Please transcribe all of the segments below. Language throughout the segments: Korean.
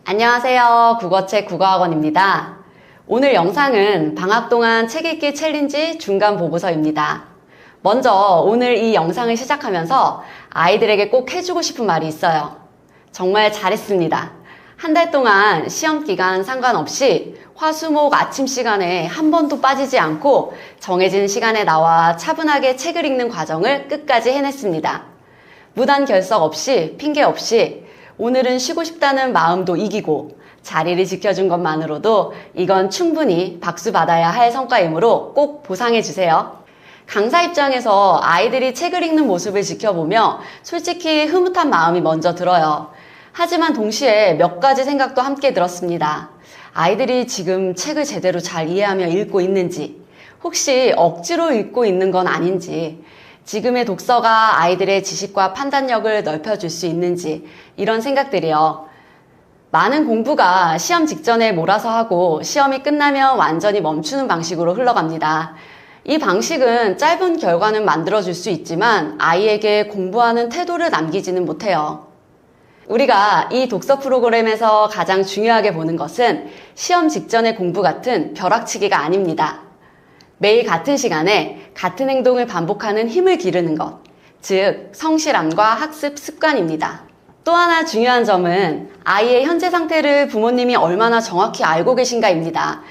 안녕하세요. 국어책 국어학원입니다. 오늘 영상은 방학 동안 책 읽기 챌린지 중간 보고서입니다. 먼저 오늘 이 영상을 시작하면서 아이들에게 꼭 해주고 싶은 말이 있어요. 정말 잘했습니다. 한 달 동안 시험 기간 상관없이 화수목 아침 시간에 한 번도 빠지지 않고 정해진 시간에 나와 차분하게 책을 읽는 과정을 끝까지 해냈습니다. 무단 결석 없이 핑계 없이 오늘은 쉬고 싶다는 마음도 이기고 자리를 지켜준 것만으로도 이건 충분히 박수 받아야 할 성과이므로 꼭 보상해 주세요. 강사 입장에서 아이들이 책을 읽는 모습을 지켜보며 솔직히 흐뭇한 마음이 먼저 들어요. 하지만 동시에 몇 가지 생각도 함께 들었습니다. 아이들이 지금 책을 제대로 잘 이해하며 읽고 있는지, 혹시 억지로 읽고 있는 건 아닌지, 지금의 독서가 아이들의 지식과 판단력을 넓혀줄 수 있는지, 이런 생각들이요. 많은 공부가 시험 직전에 몰아서 하고 시험이 끝나면 완전히 멈추는 방식으로 흘러갑니다. 이 방식은 짧은 결과는 만들어줄 수 있지만 아이에게 공부하는 태도를 남기지는 못해요. 우리가 이 독서 프로그램에서 가장 중요하게 보는 것은 시험 직전의 공부 같은 벼락치기가 아닙니다. 매일 같은 시간에 같은 행동을 반복하는 힘을 기르는 것, 즉 성실함과 학습 습관입니다. 또 하나 중요한 점은 아이의 현재 상태를 부모님이 얼마나 정확히 알고 계신가입니다.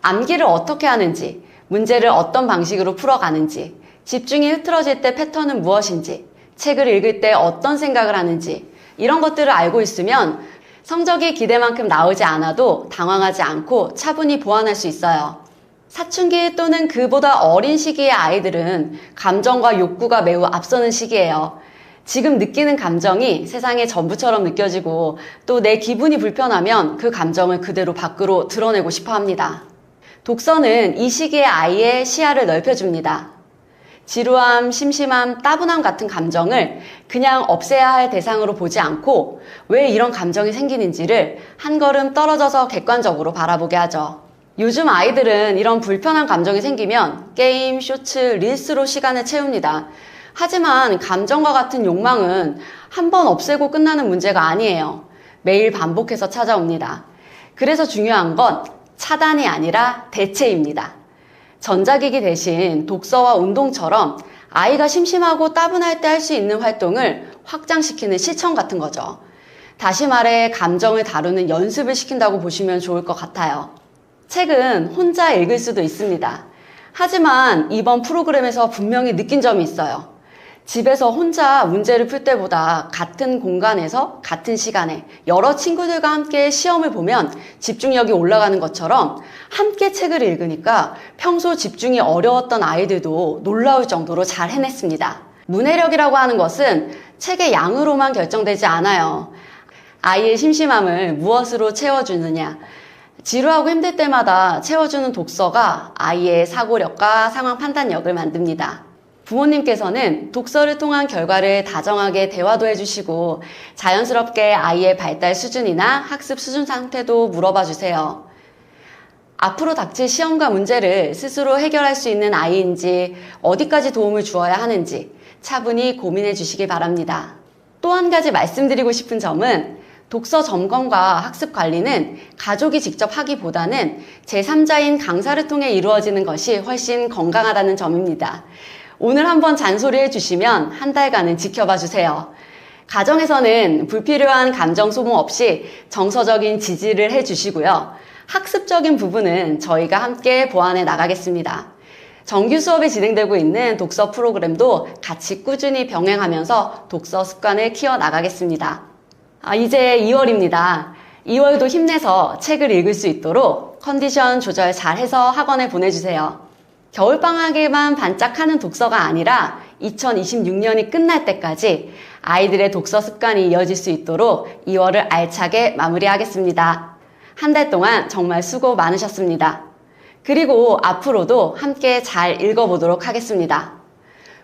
암기를 어떻게 하는지, 문제를 어떤 방식으로 풀어가는지, 집중이 흐트러질 때 패턴은 무엇인지, 책을 읽을 때 어떤 생각을 하는지, 이런 것들을 알고 있으면 성적이 기대만큼 나오지 않아도 당황하지 않고 차분히 보완할 수 있어요. 사춘기 또는 그보다 어린 시기의 아이들은 감정과 욕구가 매우 앞서는 시기예요. 지금 느끼는 감정이 세상의 전부처럼 느껴지고 또 내 기분이 불편하면 그 감정을 그대로 밖으로 드러내고 싶어 합니다. 독서는 이 시기의 아이의 시야를 넓혀줍니다. 지루함, 심심함, 따분함 같은 감정을 그냥 없애야 할 대상으로 보지 않고 왜 이런 감정이 생기는지를 한 걸음 떨어져서 객관적으로 바라보게 하죠. 요즘 아이들은 이런 불편한 감정이 생기면 게임, 쇼츠, 릴스로 시간을 채웁니다. 하지만 감정과 같은 욕망은 한 번 없애고 끝나는 문제가 아니에요. 매일 반복해서 찾아옵니다. 그래서 중요한 건 차단이 아니라 대체입니다. 전자기기 대신 독서와 운동처럼 아이가 심심하고 따분할 때 할 수 있는 활동을 확장시키는 실천 같은 거죠. 다시 말해 감정을 다루는 연습을 시킨다고 보시면 좋을 것 같아요. 책은 혼자 읽을 수도 있습니다. 하지만 이번 프로그램에서 분명히 느낀 점이 있어요. 집에서 혼자 문제를 풀 때보다 같은 공간에서 같은 시간에 여러 친구들과 함께 시험을 보면 집중력이 올라가는 것처럼 함께 책을 읽으니까 평소 집중이 어려웠던 아이들도 놀라울 정도로 잘 해냈습니다. 문해력이라고 하는 것은 책의 양으로만 결정되지 않아요. 아이의 심심함을 무엇으로 채워주느냐, 지루하고 힘들 때마다 채워주는 독서가 아이의 사고력과 상황 판단력을 만듭니다. 부모님께서는 독서를 통한 결과를 다정하게 대화도 해주시고 자연스럽게 아이의 발달 수준이나 학습 수준 상태도 물어봐 주세요. 앞으로 닥칠 시험과 문제를 스스로 해결할 수 있는 아이인지 어디까지 도움을 주어야 하는지 차분히 고민해 주시기 바랍니다. 또 한 가지 말씀드리고 싶은 점은 독서 점검과 학습 관리는 가족이 직접 하기보다는 제3자인 강사를 통해 이루어지는 것이 훨씬 건강하다는 점입니다. 오늘 한번 잔소리 해주시면 한 달간은 지켜봐 주세요. 가정에서는 불필요한 감정 소모 없이 정서적인 지지를 해주시고요. 학습적인 부분은 저희가 함께 보완해 나가겠습니다. 정규 수업이 진행되고 있는 독서 프로그램도 같이 꾸준히 병행하면서 독서 습관을 키워 나가겠습니다. 이제 2월입니다. 2월도 힘내서 책을 읽을 수 있도록 컨디션 조절 잘 해서 학원에 보내주세요. 겨울방학에만 반짝하는 독서가 아니라 2026년이 끝날 때까지 아이들의 독서 습관이 이어질 수 있도록 2월을 알차게 마무리하겠습니다. 한 달 동안 정말 수고 많으셨습니다. 그리고 앞으로도 함께 잘 읽어보도록 하겠습니다.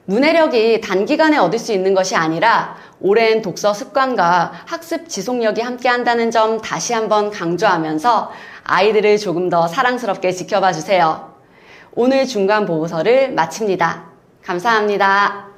문해력이 단기간에 얻을 수 있는 것이 아니라 오랜 독서 습관과 학습 지속력이 함께한다는 점 다시 한번 강조하면서 아이들을 조금 더 사랑스럽게 지켜봐 주세요. 오늘 중간 보고서를 마칩니다. 감사합니다.